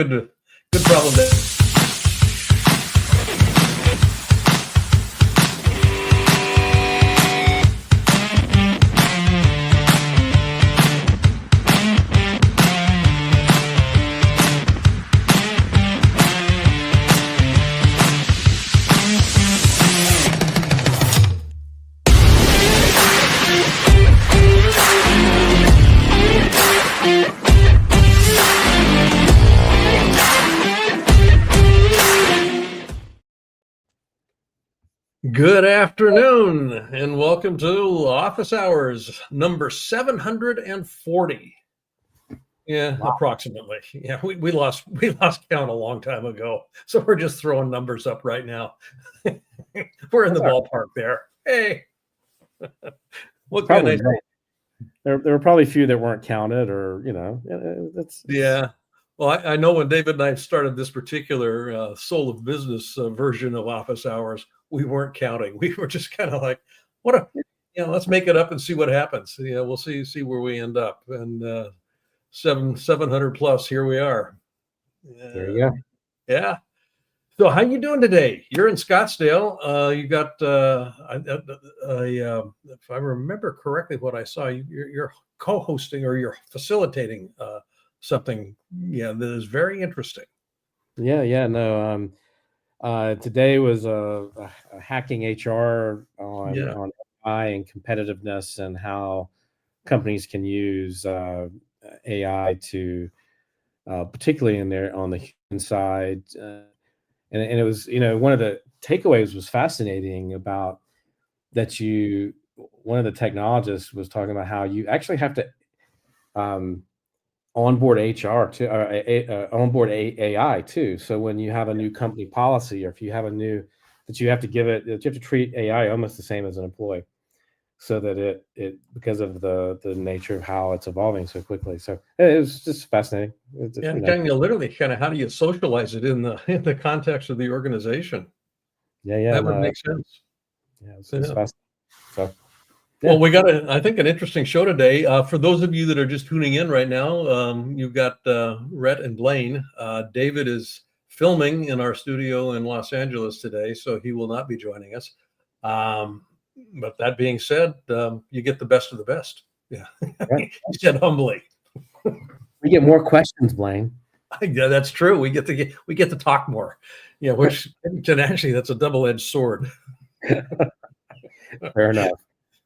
Good problem there. Good afternoon, and welcome to Office Hours number 740. Yeah, Wow. Approximately. Yeah, we lost count a long time ago, so we're just throwing numbers up right now. We're in the ballpark there. Hey, what can I say? There were probably a few that weren't counted, or that's Yeah. Well, I know when David and I started this particular Soul of Business version of Office Hours, we weren't counting. We were just kind of like, let's make it up and see what happens. We'll see where we end up. And 700 plus, here we are. There you go. Yeah. So how you doing today? You're in Scottsdale. You got, if I remember correctly, what I saw, you're co-hosting or you're facilitating something, that is very interesting. No. Today was a hacking HR on AI and competitiveness and how companies can use AI to, particularly on the human side. And it was, one of the takeaways was fascinating about that one of the technologists was talking about how you actually have to onboard HR to onboard AI too. So when you have a new company policy, or if you have that you have to treat AI almost the same as an employee, so that it because of the nature of how it's evolving so quickly. So it was just fascinating. Literally kind of how do you socialize it in the context of the organization? That would make sense. Yeah, it's fascinating. So. Well, we got, I think, an interesting show today. For those of you that are just tuning in right now, you've got Rhett and Blaine. David is filming in our studio in Los Angeles today, so he will not be joining us. But that being said, you get the best of the best. Yeah, Right. He said humbly. We get more questions, Blaine. Yeah, that's true. We get to talk more. Yeah, which actually that's a double-edged sword. Fair enough.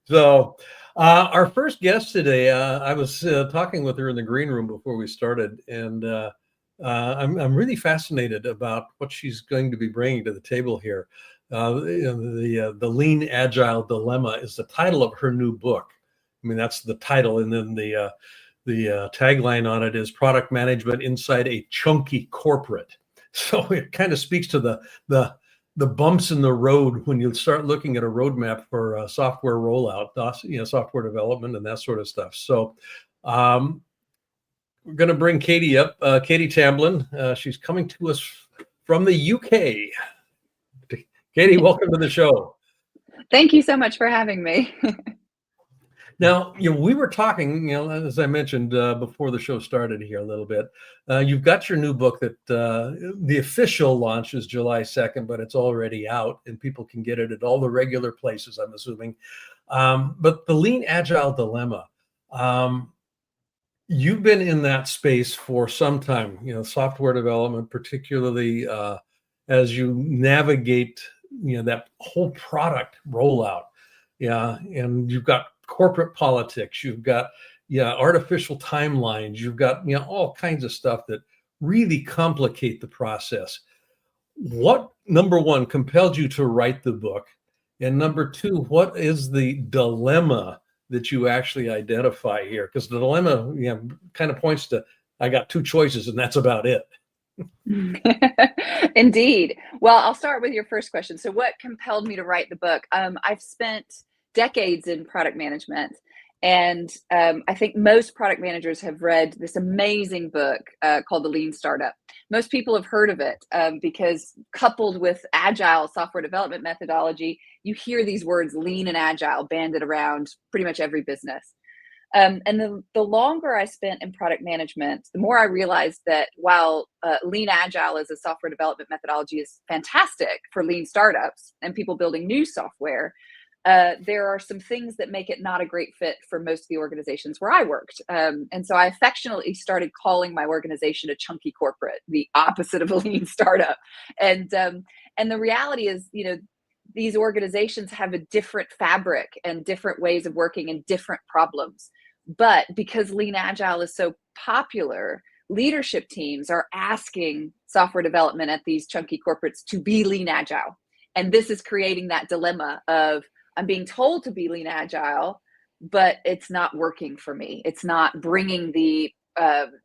So, our first guest today, I was talking with her in the green room before we started, and I'm really fascinated about what she's going to be bringing to the table here. The Lean-Agile Dilemma is the title of her new book. I mean, that's the title, and then the tagline on it is "Product Management Inside a Chunky Corporate." So it kind of speaks to the bumps in the road when you start looking at a roadmap for software rollout, software development, and that sort of stuff. So we're going to bring Katie up, Katie Tamblin. She's coming to us from the UK. Katie, welcome to the show. Thank you so much for having me. Now, we were talking, as I mentioned before the show started here a little bit. You've got your new book that the official launch is July 2nd, but it's already out and people can get it at all the regular places, I'm assuming. But the Lean-Agile Dilemma, you've been in that space for some time, software development, particularly as you navigate, that whole product rollout. Yeah, and you've got corporate politics, you've got artificial timelines, you've got all kinds of stuff that really complicate the process. What, number one, compelled you to write the book, and number two, what is the dilemma that you actually identify here? Because the dilemma kind of points to, I got two choices and that's about it. Indeed. Well, I'll start with your first question. So what compelled me to write the book? I've spent decades in product management, and I think most product managers have read this amazing book called The Lean Startup. Most people have heard of it because coupled with agile software development methodology, you hear these words lean and agile banded around pretty much every business. And the longer I spent in product management, the more I realized that while Lean Agile as a software development methodology is fantastic for lean startups and people building new software, there are some things that make it not a great fit for most of the organizations where I worked. And so I affectionately started calling my organization a chunky corporate, the opposite of a lean startup. And the reality is, these organizations have a different fabric and different ways of working and different problems. But because Lean Agile is so popular, leadership teams are asking software development at these chunky corporates to be Lean Agile. And this is creating that dilemma of, I'm being told to be Lean Agile, but it's not working for me. It's not bringing the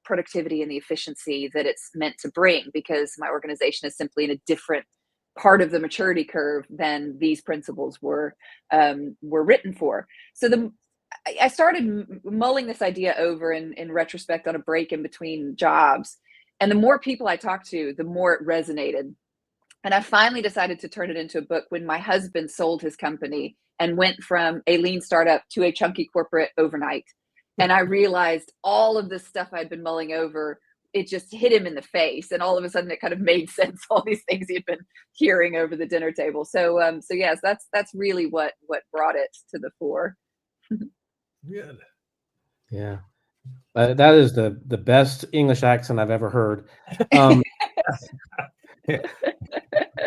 productivity and the efficiency that it's meant to bring, because my organization is simply in a different part of the maturity curve than these principles were written for. So I started mulling this idea over in retrospect on a break in between jobs. And the more people I talked to, the more it resonated. And I finally decided to turn it into a book when my husband sold his company and went from a lean startup to a chunky corporate overnight. And I realized all of this stuff I'd been mulling over, it just hit him in the face. And all of a sudden it kind of made sense, all these things he had been hearing over the dinner table. So yes, that's really what brought it to the fore. Good. Yeah. That is the best English accent I've ever heard. Hey,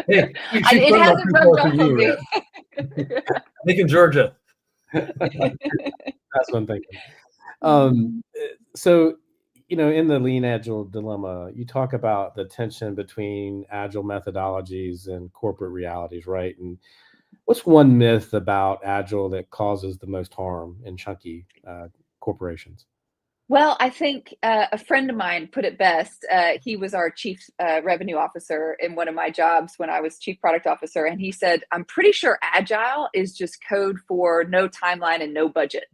it hasn't rubbed off on me. Macon, Georgia. That's what I'm thinking. So, in the Lean Agile Dilemma, you talk about the tension between agile methodologies and corporate realities, right? And what's one myth about agile that causes the most harm in chunky corporations? Well, I think a friend of mine put it best. He was our chief revenue officer in one of my jobs when I was chief product officer. And he said, I'm pretty sure agile is just code for no timeline and no budget.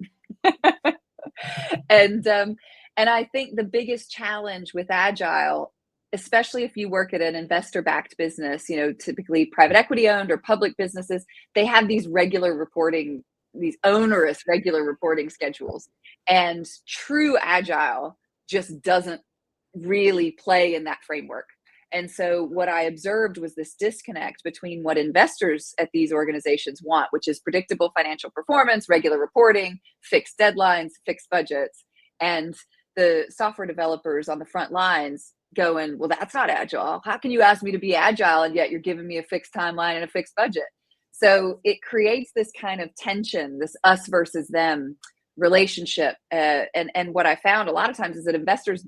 And I think the biggest challenge with agile, especially if you work at an investor-backed business, typically private equity owned or public businesses, they have these onerous regular reporting schedules. And true agile just doesn't really play in that framework. And so what I observed was this disconnect between what investors at these organizations want, which is predictable financial performance, regular reporting, fixed deadlines, fixed budgets, and the software developers on the front lines going, well, that's not agile. How can you ask me to be agile and yet you're giving me a fixed timeline and a fixed budget? So it creates this kind of tension, this us versus them relationship. And what I found a lot of times is that investors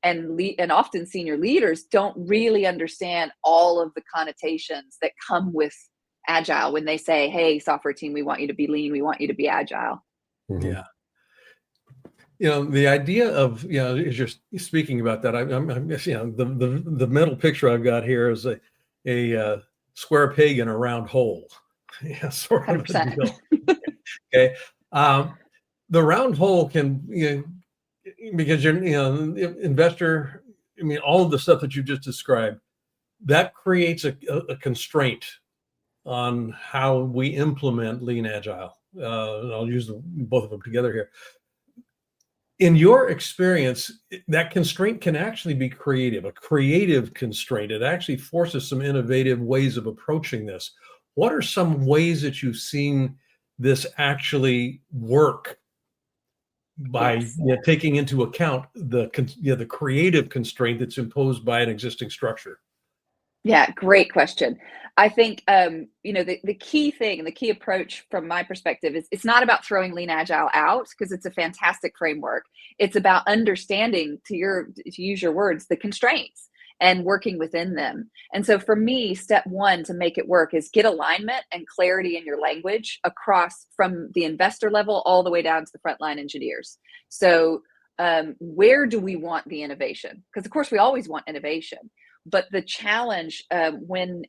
and often senior leaders don't really understand all of the connotations that come with agile when they say, hey, software team, we want you to be lean, we want you to be agile. Mm-hmm. Yeah. The idea of, as you're speaking about that, I'm the mental picture I've got here is a square peg in a round hole. Yeah, sort of a deal. Okay. The round hole can, because you're, investor, all of the stuff that you just described, that creates a constraint on how we implement Lean Agile. And I'll use both of them together here. In your experience, that constraint can actually be creative, a creative constraint. It actually forces some innovative ways of approaching this. What are some ways that you've seen this actually work by taking into account the creative constraint that's imposed by an existing structure? Yeah, great question. I think, the key thing and the key approach from my perspective is it's not about throwing Lean Agile out because it's a fantastic framework. It's about understanding, to use your words, the constraints and working within them. And so for me, step one to make it work is get alignment and clarity in your language across from the investor level all the way down to the frontline engineers. So where do we want the innovation? Because of course we always want innovation. But the challenge when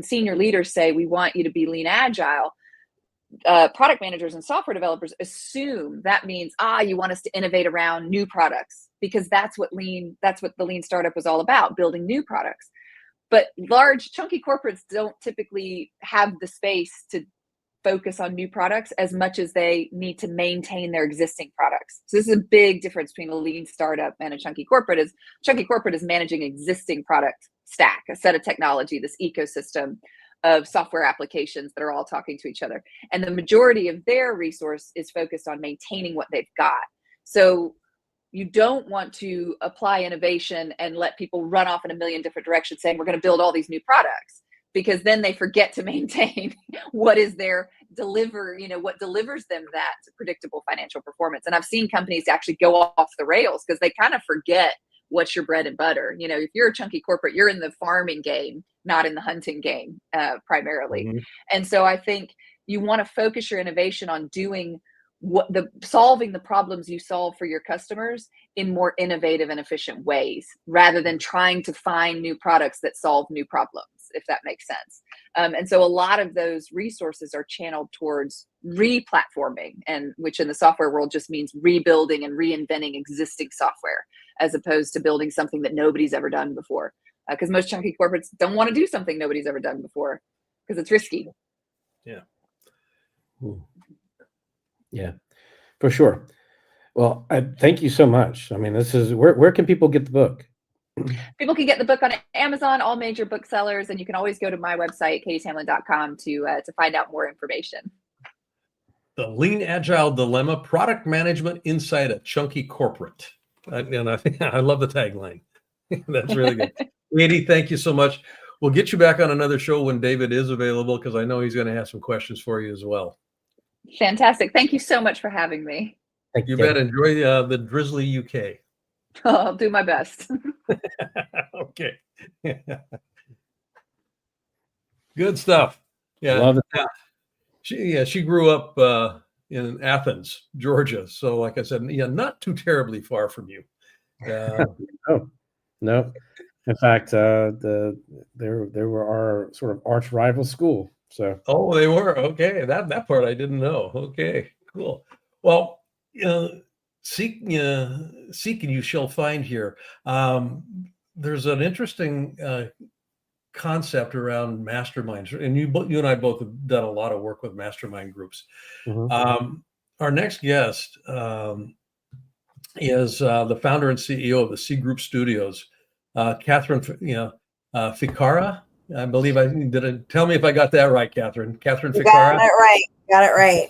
senior leaders say we want you to be Lean Agile, product managers and software developers assume that means you want us to innovate around new products, because that's what the Lean startup was all about, building new products. But large chunky corporates don't typically have the space to focus on new products as much as they need to maintain their existing products. So this is a big difference between a lean startup and a chunky corporate. Is chunky corporate is managing existing product stack, a set of technology, this ecosystem of software applications that are all talking to each other. And the majority of their resource is focused on maintaining what they've got. So you don't want to apply innovation and let people run off in a million different directions saying, we're going to build all these new products, because then they forget to maintain what is their what delivers them that predictable financial performance. And I've seen companies actually go off the rails because they kind of forget what's your bread and butter. If you're a chunky corporate, you're in the farming game, not in the hunting game, primarily. Mm-hmm. And so I think you want to focus your innovation on doing solving the problems you solve for your customers in more innovative and efficient ways, rather than trying to find new products that solve new problems, if that makes sense. And so a lot of those resources are channeled towards re-platforming, and which in the software world just means rebuilding and reinventing existing software, as opposed to building something that nobody's ever done before. Because most chunky corporates don't want to do something nobody's ever done before because it's risky. Yeah. Yeah, for sure. Well, thank you so much. I mean, this is where can people get the book? People can get the book on Amazon, all major booksellers, and you can always go to my website, katietamblin.com, to find out more information. The Lean-Agile Dilemma: Product Management Inside a Chunky Corporate. And I think I love the tagline. That's really good. Katie, thank you so much. We'll get you back on another show when David is available, because I know he's going to have some questions for you as well. Fantastic. Thank you so much for having me. Thank you. Bet. Enjoy the drizzly UK. I'll do my best. Okay. Good stuff. Yeah. Love it. She grew up in Athens, Georgia. So like I said, not too terribly far from you. No. In fact, they were our sort of arch rival school. So. Oh, they were. Okay. That part I didn't know. Okay, cool. Well, seek and you shall find here. There's an interesting concept around masterminds, and you and I both have done a lot of work with mastermind groups. Mm-hmm. Our next guest is the founder and CEO of the C Group Studios, Catherine Ficarra. I believe I did it. Tell me if I got that right, Catherine. Catherine Ficarra. Got it right.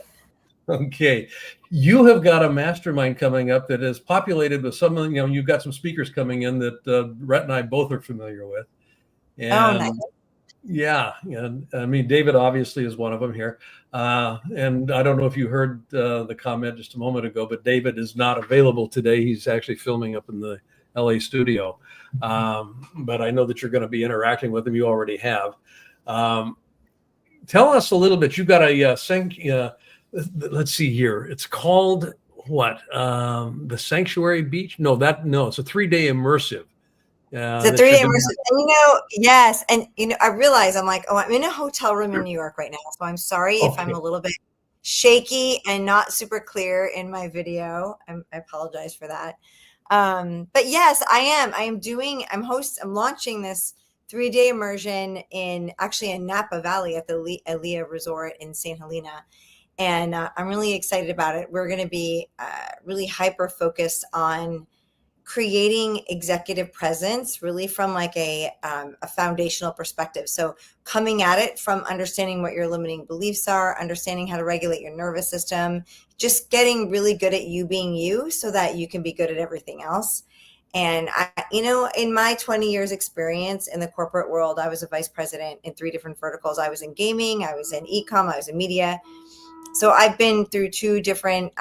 Okay. You have got a mastermind coming up that is populated with some, you've got some speakers coming in that Rhett and I both are familiar with. And nice. Yeah. And I mean, David obviously is one of them here. And I don't know if you heard the comment just a moment ago, but David is not available today. He's actually filming up in the LA studio. But I know that you're going to be interacting with him. You already have. Tell us a little bit. You've got a let's see here. It's called what? The Sanctuary Beach? No, it's a 3-day immersive. It's a 3-day immersive. And yes. And I realize I'm in a hotel room in New York right now. So I'm sorry if I'm a little bit shaky and not super clear in my video. I apologize for that. But yes, I am. I'm launching this 3-day immersion in Napa Valley at the Elia Resort in St. Helena. And I'm really excited about it. We're going to be really hyper focused on creating executive presence, really from like a foundational perspective. So coming at it from understanding what your limiting beliefs are, understanding how to regulate your nervous system, just getting really good at you being you so that you can be good at everything else. And in my 20 years experience in the corporate world, I was a vice president in 3 different verticals. I was in gaming, I was in e-com, I was in media. So I've been through 2 different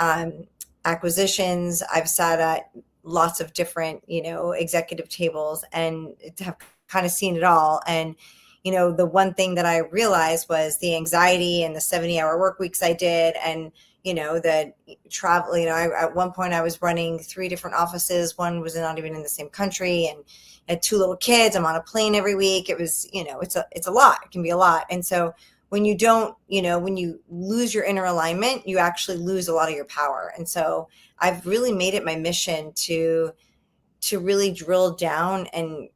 acquisitions. I've sat at lots of different, executive tables and have kind of seen it all. And, the one thing that I realized was the anxiety and the 70-hour work weeks I did. And, the travel, at one point I was running 3 different offices. One was not even in the same country, and I had 2 little kids. I'm on a plane every week. It was, it's a lot. It can be a lot. And so when you don't, when you lose your inner alignment, you actually lose a lot of your power. And so I've really made it my mission to really drill down and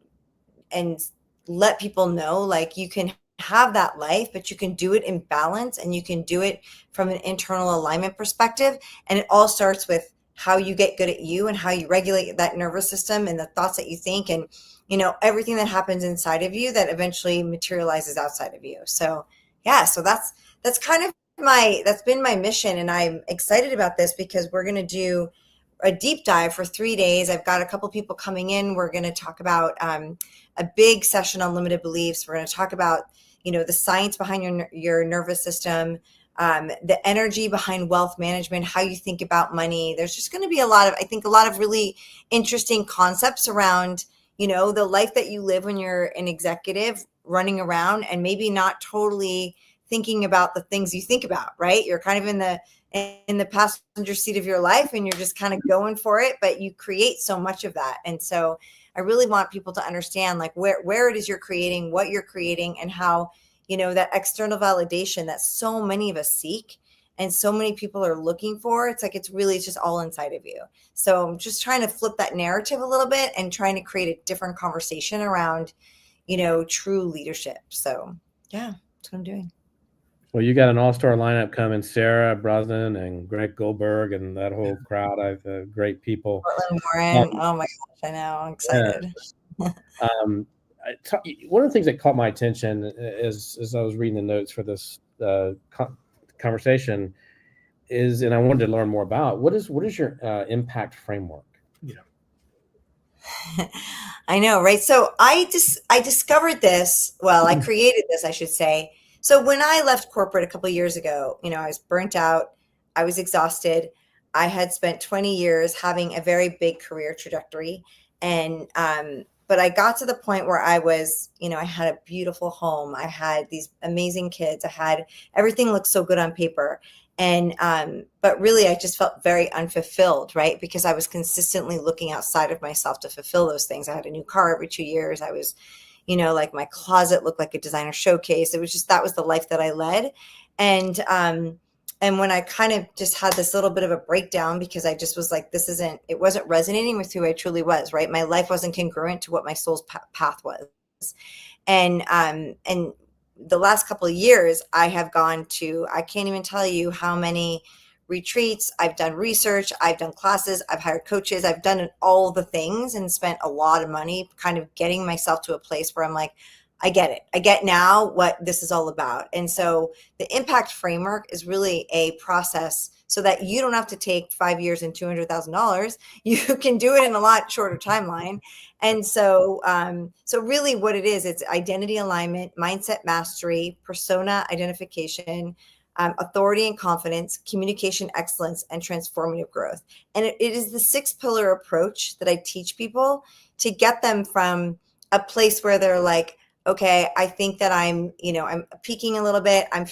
let people know, like, you can have that life, but you can do it in balance, and you can do it from an internal alignment perspective. And it all starts with how you get good at you and how you regulate that nervous system and the thoughts that you think, and everything that happens inside of you that eventually materializes outside of you. So yeah, so that's kind of that's been my mission, and I'm excited about this because we're going to do a deep dive for 3 days. I've got a couple people coming in. We're going to talk about a big session on limited beliefs. We're going to talk about the science behind your nervous system, the energy behind wealth management, how you think about money. There's just going to be a lot of really interesting concepts around, the life that you live when you're an executive running around and maybe not totally thinking about the things you think about, right? You're kind of in the passenger seat of your life and you're just kind of going for it, but you create so much of that. And so I really want people to understand like where it is you're creating, what you're creating, and how, that external validation that so many of us seek and so many people are looking for, it's just all inside of you. So I'm just trying to flip that narrative a little bit and trying to create a different conversation around, true leadership. So yeah, that's what I'm doing. Well, you got an all-star lineup coming, Sarah Brosnan and Greg Goldberg and that whole crowd. I've great people. Portland Warren. Oh my gosh, I know. I'm excited. Yeah. One of the things that caught my attention as I was reading the notes for this conversation is, and I wanted to learn more about, what is your impact framework? Yeah. I know, right? So I discovered this. Well, I created this, I should say. So when I left corporate a couple of years ago, I was burnt out. I was exhausted. I had spent 20 years having a very big career trajectory. And, but I got to the point where I was, I had a beautiful home. I had these amazing kids. Everything looked so good on paper. And, but really I just felt very unfulfilled, right? Because I was consistently looking outside of myself to fulfill those things. I had a new car every 2 years. I was, like my closet looked like a designer showcase. It was just, that was the life that I led. And when I kind of just had this little bit of a breakdown because I just was like, it wasn't resonating with who I truly was, right? My life wasn't congruent to what my soul's path was. And the last couple of years I have gone to, I can't even tell you how many retreats, I've done research, I've done classes, I've hired coaches, I've done all the things and spent a lot of money kind of getting myself to a place where I'm like, I get it. I get now what this is all about. And so the impact framework is really a process so that you don't have to take 5 years and $200,000. You can do it in a lot shorter timeline. And so, so really what it is, it's identity alignment, mindset mastery, persona identification, authority and confidence, communication excellence, and transformative growth. And it is the 6-pillar approach that I teach people to get them from a place where they're like, okay, I think that I'm peaking a little bit. I'm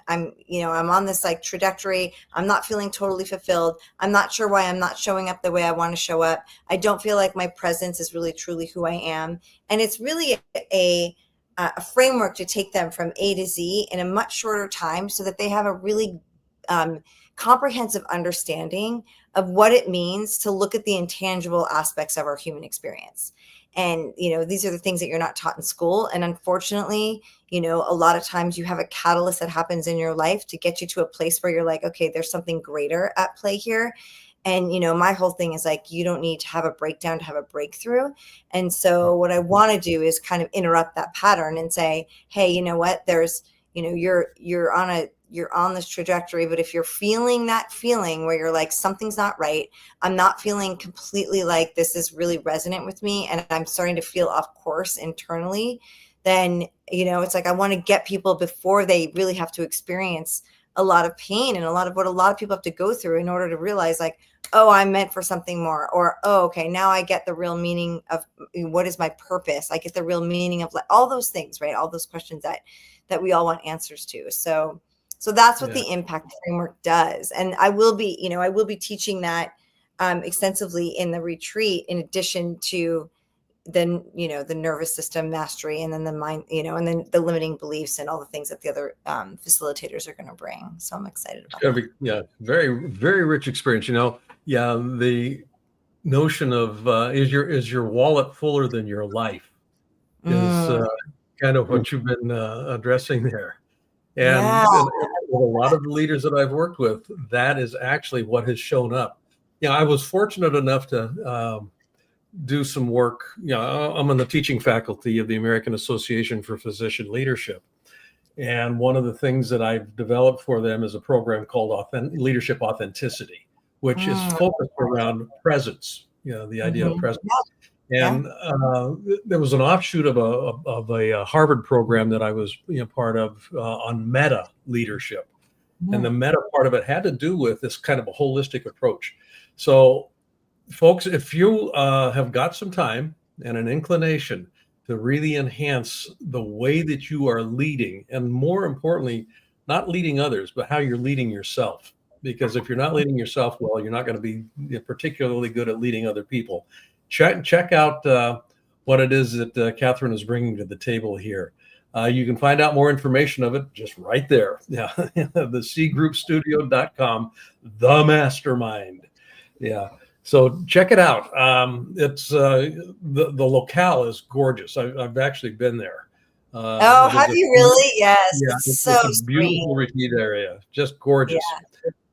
on this like trajectory. I'm not feeling totally fulfilled. I'm not sure why I'm not showing up the way I want to show up. I don't feel like my presence is really truly who I am. And it's really a framework to take them from A to Z in a much shorter time so that they have a really comprehensive understanding of what it means to look at the intangible aspects of our human experience. And, these are the things that you're not taught in school. And unfortunately, a lot of times you have a catalyst that happens in your life to get you to a place where you're like, okay, there's something greater at play here. And, my whole thing is like, you don't need to have a breakdown to have a breakthrough. And so what I want to do is kind of interrupt that pattern and say, hey, you know what, there's, you're on this trajectory, but if you're feeling that feeling where you're like, something's not right, I'm not feeling completely like this is really resonant with me, and I'm starting to feel off course internally, then, it's like, I want to get people before they really have to experience a lot of pain and a lot of what a lot of people have to go through in order to realize like, oh, I'm meant for something more, or, oh, okay, now I get the real meaning of what is my purpose. I get the real meaning of all those things, right? All those questions that we all want answers to. So that's what the impact framework does. And I will be teaching that extensively in the retreat, in addition to the nervous system mastery, and then the mind, and then the limiting beliefs and all the things that the other facilitators are going to bring. So I'm excited about it. Very, very rich experience. The notion of is your wallet fuller than your life kind of what you've been addressing there. And Yeah. with a lot of the leaders that I've worked with, that is actually what has shown up. I was fortunate enough to do some work. I'm on the teaching faculty of the American Association for Physician Leadership. And one of the things that I've developed for them is a program called Leadership Authenticity, which is focused around presence, the idea of presence. And there was an offshoot of a Harvard program that I was part of on meta leadership. And the meta part of it had to do with this kind of a holistic approach. So folks, if you have got some time and an inclination to really enhance the way that you are leading, and more importantly, not leading others, but how you're leading yourself. Because if you're not leading yourself well, you're not going to be particularly good at leading other people. Check out what it is that Catherine is bringing to the table here. You can find out more information of it just right there. Yeah, the cgroupstudio.com, the mastermind. Yeah. So check it out. It's the locale is gorgeous. I've actually been there. Have you really? Yes. Yeah, it's a beautiful retreat area, just gorgeous.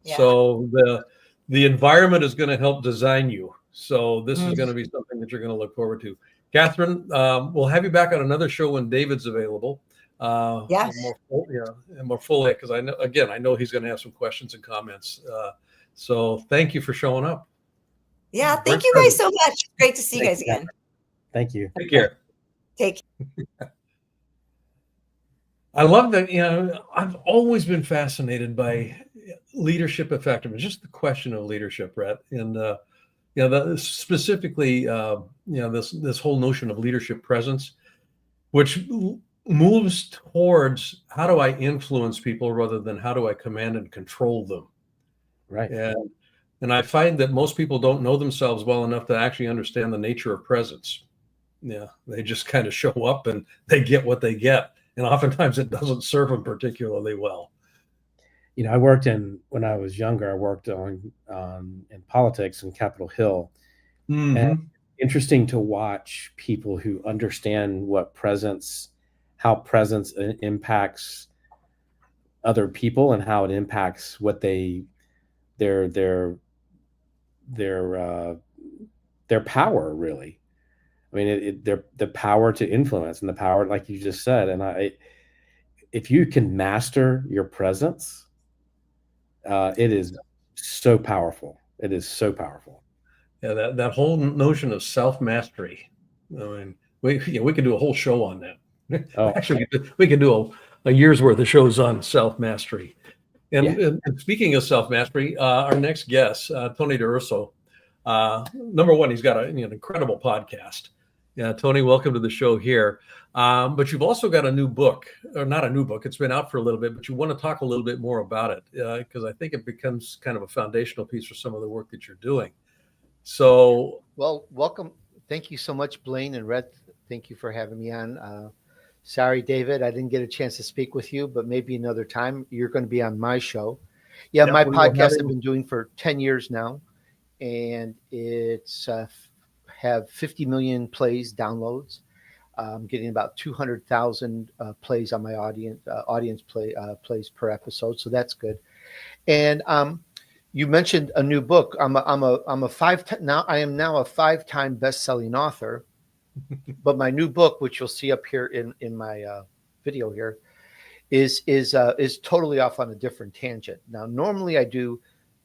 Yeah. So the environment is going to help design you. So this is going to be something that you're going to look forward to. Catherine, we'll have you back on another show when David's available. More fully, because I know he's going to have some questions and comments. So thank you for showing up. Yeah, thank you guys so much. Great to see you guys again. Thank you. Take care. Take care. I love that. I've always been fascinated by leadership effectiveness, just the question of leadership, Rhett, and specifically, this whole notion of leadership presence, which moves towards how do I influence people rather than how do I command and control them. Right. And I find that most people don't know themselves well enough to actually understand the nature of presence. Yeah, they just kind of show up and they get what they get. And oftentimes it doesn't serve them particularly well. When I was younger, I worked in politics in Capitol Hill. Mm-hmm. And interesting to watch people who understand how presence impacts other people and how it impacts what their power, really. I mean, the power to influence and the power, like you just said. And if you can master your presence, it is so powerful. It is so powerful. Yeah, that whole notion of self-mastery. I mean, we could do a whole show on that. Oh. Actually, we could do a year's worth of shows on self-mastery. And speaking of self-mastery, our next guest, Tony DeUrso, number one, he's got an incredible podcast. Yeah, Tony, welcome to the show here. But you've also got a new book, or not a new book. It's been out for a little bit, but you want to talk a little bit more about it because I think it becomes kind of a foundational piece for some of the work that you're doing. So, well, welcome. Thank you so much, Blaine and Rhett. Thank you for having me on. Sorry, David, I didn't get a chance to speak with you, but maybe another time. You're going to be on my show. Yeah, my podcast I've been doing for 10 years now, and it's have 50 million plays, downloads. I'm getting about 200,000 plays on my audience plays per episode, so that's good. And you mentioned a new book. I am now a 5-time best-selling author. But my new book, which you'll see up here in my video here, is totally off on a different tangent. Now, normally I do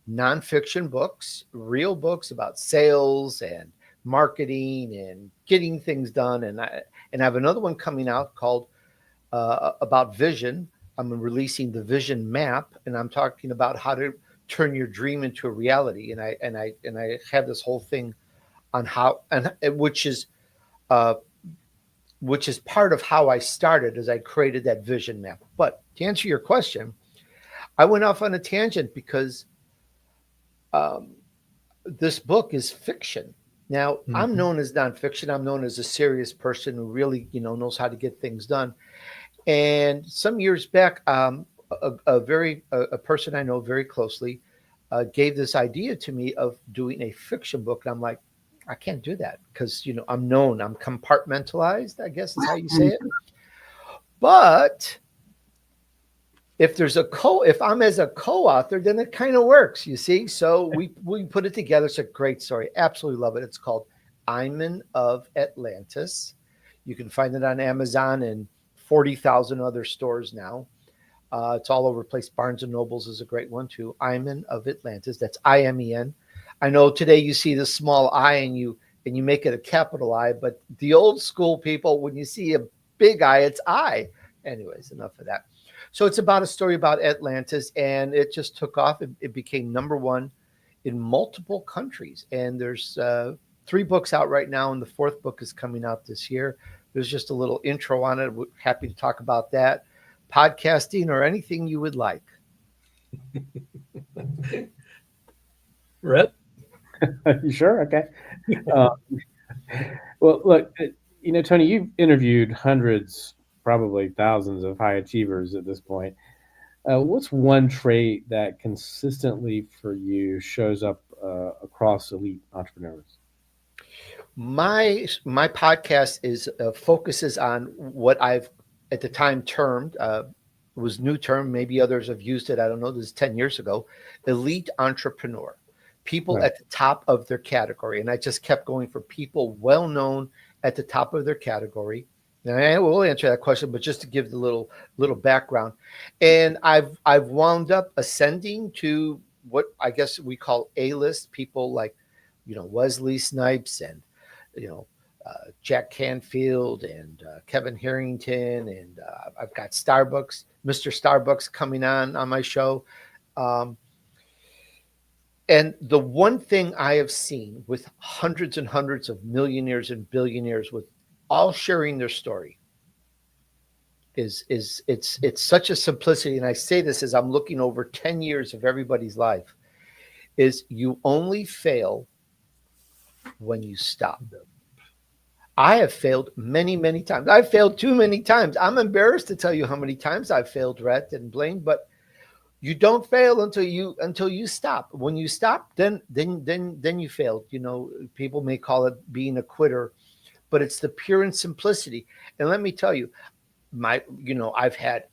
nonfiction books, real books about sales and marketing and getting things done, and I have another one coming out called about vision. I'm releasing the vision map, and I'm talking about how to turn your dream into a reality. And I have this whole thing on how, and which is part of how I started as I created that vision map. But to answer your question, I went off on a tangent because this book is fiction. Now, I'm known as nonfiction. I'm known as a serious person who really, knows how to get things done. And some years back, a person I know very closely gave this idea to me of doing a fiction book. And I'm like, I can't do that because, I'm known. I'm compartmentalized, I guess is how you say it. But if I'm as a co-author, then it kind of works, you see. So we put it together. It's a great story. Absolutely love it. It's called Iman of Atlantis. You can find it on Amazon and 40,000 other stores now. It's all over the place. Barnes and Nobles is a great one too. Iman of Atlantis. That's IMEN. I know today you see the small I and you make it a capital I, but the old school people, when you see a big I, it's I. Anyways, enough of that. So it's about a story about Atlantis, and it just took off. It became #1 in multiple countries. And there's 3 books out right now, and the 4th book is coming out this year. There's just a little intro on it. We're happy to talk about that, podcasting, or anything you would like. Rhett? You sure? Okay. Well, look, Tony, you've interviewed hundreds, probably thousands of high achievers at this point. What's one trait that consistently for you shows up across elite entrepreneurs? My podcast is focuses on what I've at the time termed was new term. Maybe others have used it. I don't know. This is 10 years ago. Elite entrepreneur, people at the top of their category, and I just kept going for people well known at the top of their category. And I will answer that question, but just to give the little background, and I've wound up ascending to what I guess we call A-list people, like Wesley Snipes and Jack Canfield and Kevin Harrington, and I've got Mr. Starbucks coming on my show. And the one thing I have seen with hundreds and hundreds of millionaires and billionaires, with all sharing their story, is it's such a simplicity. And I say this as I'm looking over 10 years of everybody's life, is you only fail when you stop. I have failed many, many times. I've failed too many times. I'm embarrassed to tell you how many times I've failed, Rhett and Blaine, but you don't fail until you stop. When you stop, then you failed. People may call it being a quitter, but it's the pure and simplicity. And let me tell you, I've had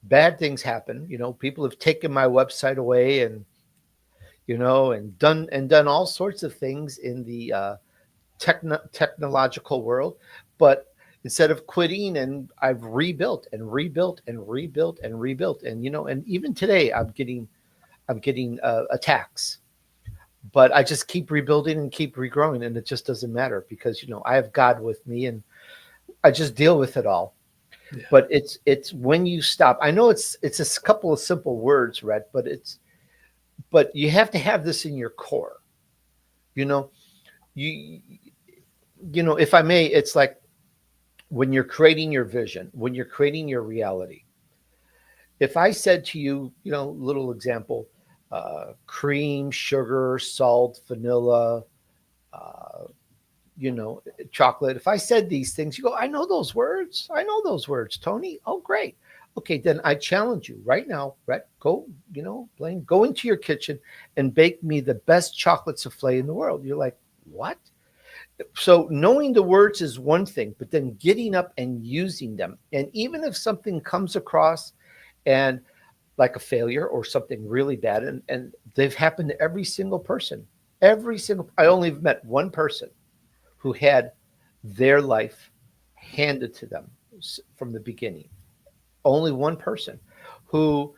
bad things happen. People have taken my website away and done all sorts of things in the technological world, but instead of quitting, and I've rebuilt and rebuilt and rebuilt and rebuilt, and and even today I'm getting attacks, but I just keep rebuilding and keep regrowing, and it just doesn't matter because I have God with me, and I just deal with it all. Yeah. But it's when you stop. I know it's a couple of simple words, Rhett, but you have to have this in your core. If I may, it's like when you're creating your vision, when you're creating your reality. If I said to you, little example, cream, sugar, salt, vanilla, chocolate. If I said these things, you go, I know those words. I know those words, Tony. Oh, great. Okay, then I challenge you right now, Rhett, go, Blaine, go into your kitchen and bake me the best chocolate souffle in the world. You're like, what? So knowing the words is one thing, but then getting up and using them. And even if something comes across and like a failure or something really bad, and they've happened to every single person, I only met one person who had their life handed to them from the beginning. Only one person who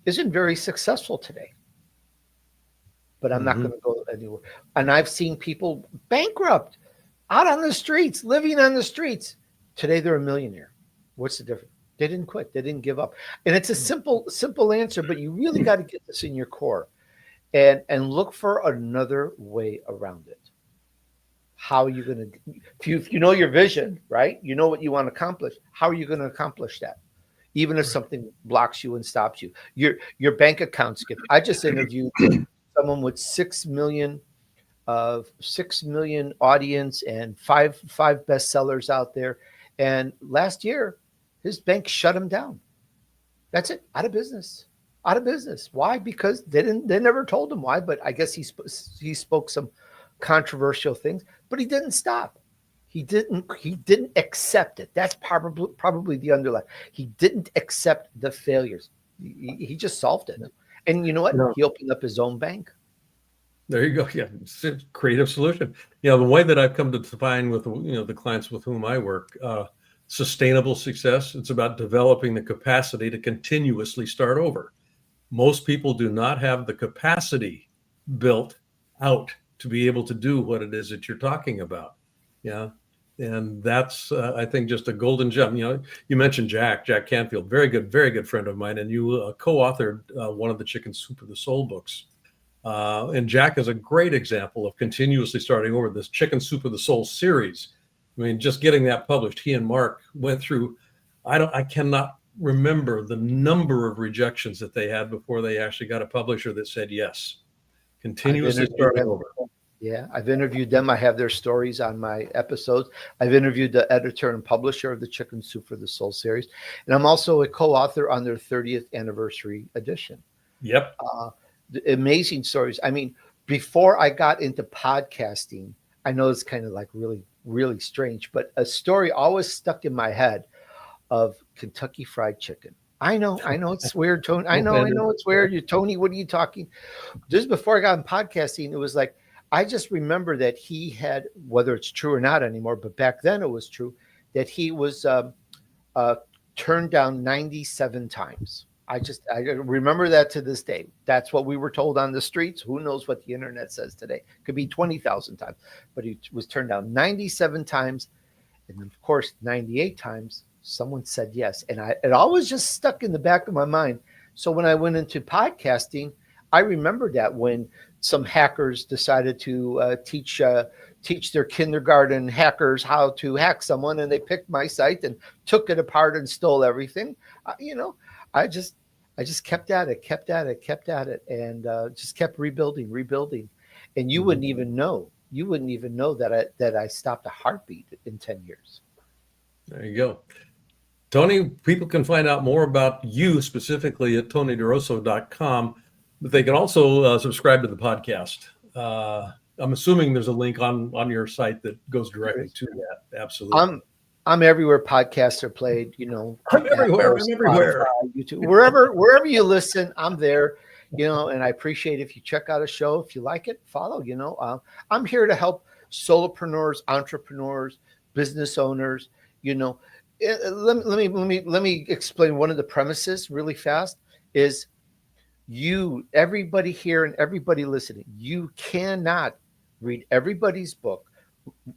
isn't very successful today. But I'm not going to go anywhere. And I've seen people bankrupt, out on the streets, living on the streets. Today they're a millionaire. What's the difference? They didn't quit. They didn't give up. And it's a simple answer, but you really got to get this in your core and look for another way around it. How are you going to, if you know your vision, right? You know what you want to accomplish. How are you going to accomplish that? Even if something blocks you and stops you. Your bank account skip. I just interviewed someone with 6 million audience and five bestsellers out there. And last year, his bank shut him down. That's it. Out of business. Why? Because they never told him why, but I guess he spoke some controversial things, but he didn't stop. He didn't accept it. That's probably the underline. He didn't accept the failures. He just solved it. And you know what? He opened up his own bank. There you go. Yeah, it's a creative solution. The way that I've come to define with the clients with whom I work, sustainable success. It's about developing the capacity to continuously start over. Most people do not have the capacity built out to be able to do what it is that you're talking about. Yeah. And that's, I think, just a golden gem. You mentioned Jack Canfield, very good friend of mine, and you co-authored one of the Chicken Soup of the Soul books. And Jack is a great example of continuously starting over. This Chicken Soup of the Soul series, I mean, just getting that published, he and Mark went through, I cannot remember the number of rejections that they had before they actually got a publisher that said yes. Continuously starting over. Yeah, I've interviewed them. I have their stories on my episodes. I've interviewed the editor and publisher of the Chicken Soup for the Soul series. And I'm also a co-author on their 30th anniversary edition. Yep. Amazing stories. I mean, before I got into podcasting, I know it's kind of like really, really strange, but a story always stuck in my head of Kentucky Fried Chicken. I know it's weird, Tony. I know it's weird. Tony, what are you talking? Just before I got in podcasting, it was like, I just remember that he had, whether it's true or not anymore, but back then it was true, that he was turned down 97 times. I remember that to this day. That's what we were told on the streets. Who knows what the internet says today? Could be 20,000 times, but he was turned down 97 times. And of course, 98 times, someone said yes. And it always just stuck in the back of my mind. So when I went into podcasting, I remember that when some hackers decided to teach their kindergarten hackers how to hack someone, and they picked my site and took it apart and stole everything. I just kept at it, and just kept rebuilding. And you wouldn't even know that I stopped a heartbeat in 10 years. There you go. Tony, people can find out more about you specifically at tonyderosso.com, but they can also subscribe to the podcast. I'm assuming there's a link on your site that goes directly to that. Absolutely. I'm everywhere podcasts are played, I'm everywhere. Spotify, YouTube, wherever you listen, I'm there, and I appreciate if you check out a show. If you like it, follow, I'm here to help solopreneurs, entrepreneurs, business owners, let me explain one of the premises really fast is everybody here and everybody listening, you cannot read everybody's book,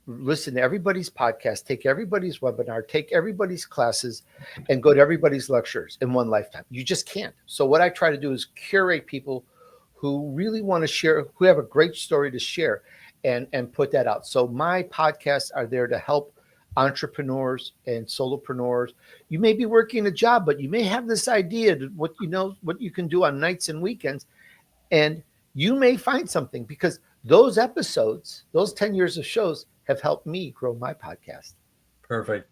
listen to everybody's podcast, take everybody's webinar, take everybody's classes, and go to everybody's lectures in one lifetime. You just can't. So what I try to do is curate people who really want to share, who have a great story to share, and put that out. So my podcasts are there to help entrepreneurs and solopreneurs. You may be working a job, but you may have this idea of what you can do on nights and weekends, and you may find something, because those episodes, those 10 years of shows have helped me grow my podcast. Perfect.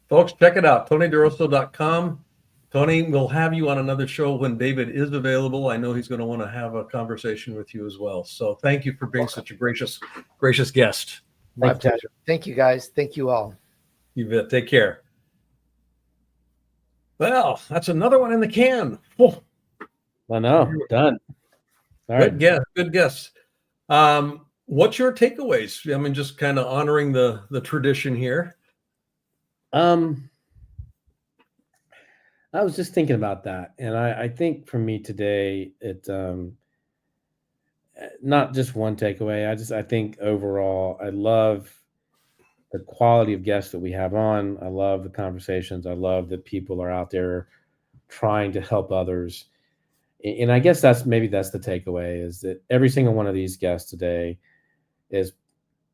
Folks, check it out, tonyderosso.com. Tony, we'll have you on another show when David is available. I know he's going to want to have a conversation with you as well. So thank you for being such a gracious guest. My pleasure. Thank you, guys. Thank you all. You bet. Take care. Well, that's another one in the can. Oh. I know. Done. All right. Good guess. What's your takeaways? I mean, just kind of honoring the tradition here. I was just thinking about that, and I think for me today, it not just one takeaway. I think overall, I love the quality of guests that we have on. I love the conversations. I love that people are out there trying to help others. And I guess that's the takeaway, is that every single one of these guests today is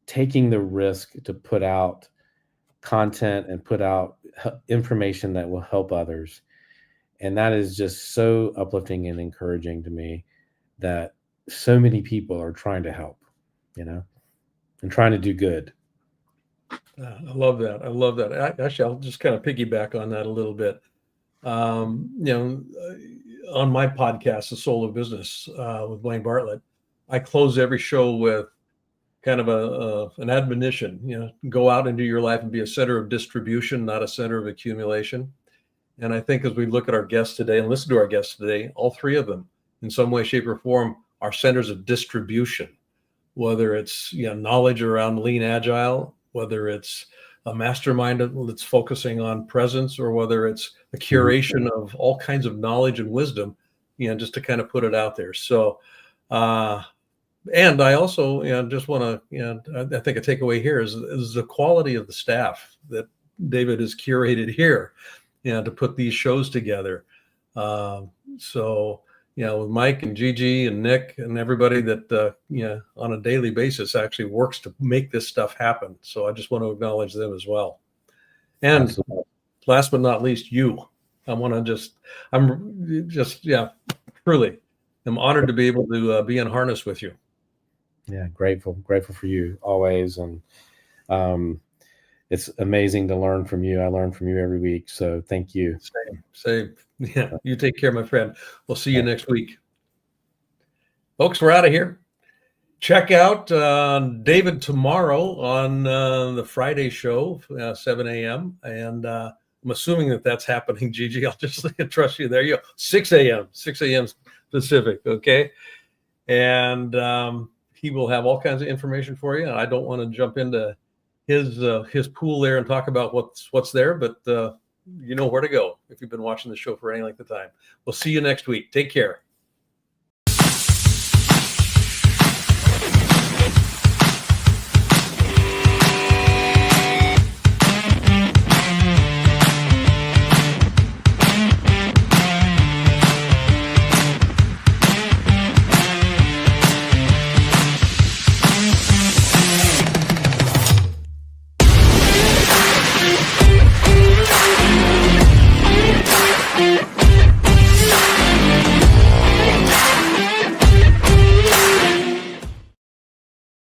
taking the risk to put out content and put out information that will help others. And that is just so uplifting and encouraging to me, that so many people are trying to help, and trying to do good. I love that. Actually, I'll just kind of piggyback on that a little bit. On my podcast, The Soul of Business, with Blaine Bartlett, I close every show with, kind of an admonition, go out into your life and be a center of distribution, not a center of accumulation. And I think as we look at our guests today and listen to our guests today, all three of them in some way, shape, or form are centers of distribution, whether it's knowledge around Lean Agile, whether it's a mastermind that's focusing on presence, or whether it's a curation of all kinds of knowledge and wisdom, just to kind of put it out there. So, and I also just want to, I think a takeaway here is the quality of the staff that David has curated here, to put these shows together. So, with Mike and Gigi and Nick and everybody that, on a daily basis actually works to make this stuff happen. So I just want to acknowledge them as well. And Absolutely. Last but not least, you. I'm truly, I'm honored to be able to be in harness with you. Yeah, grateful for you always. And it's amazing to learn from you. I learn from you every week. So thank you. Same. Yeah, you take care, my friend. We'll see you next week. Folks, we're out of here. Check out David tomorrow on the Friday show, 7 a.m. And I'm assuming that's happening, Gigi. I'll just trust you there. 6 a.m. Pacific, okay? And he will have all kinds of information for you. And I don't want to jump into his pool there and talk about what's there, but you know where to go if you've been watching the show for any length of time. We'll see you next week. Take care.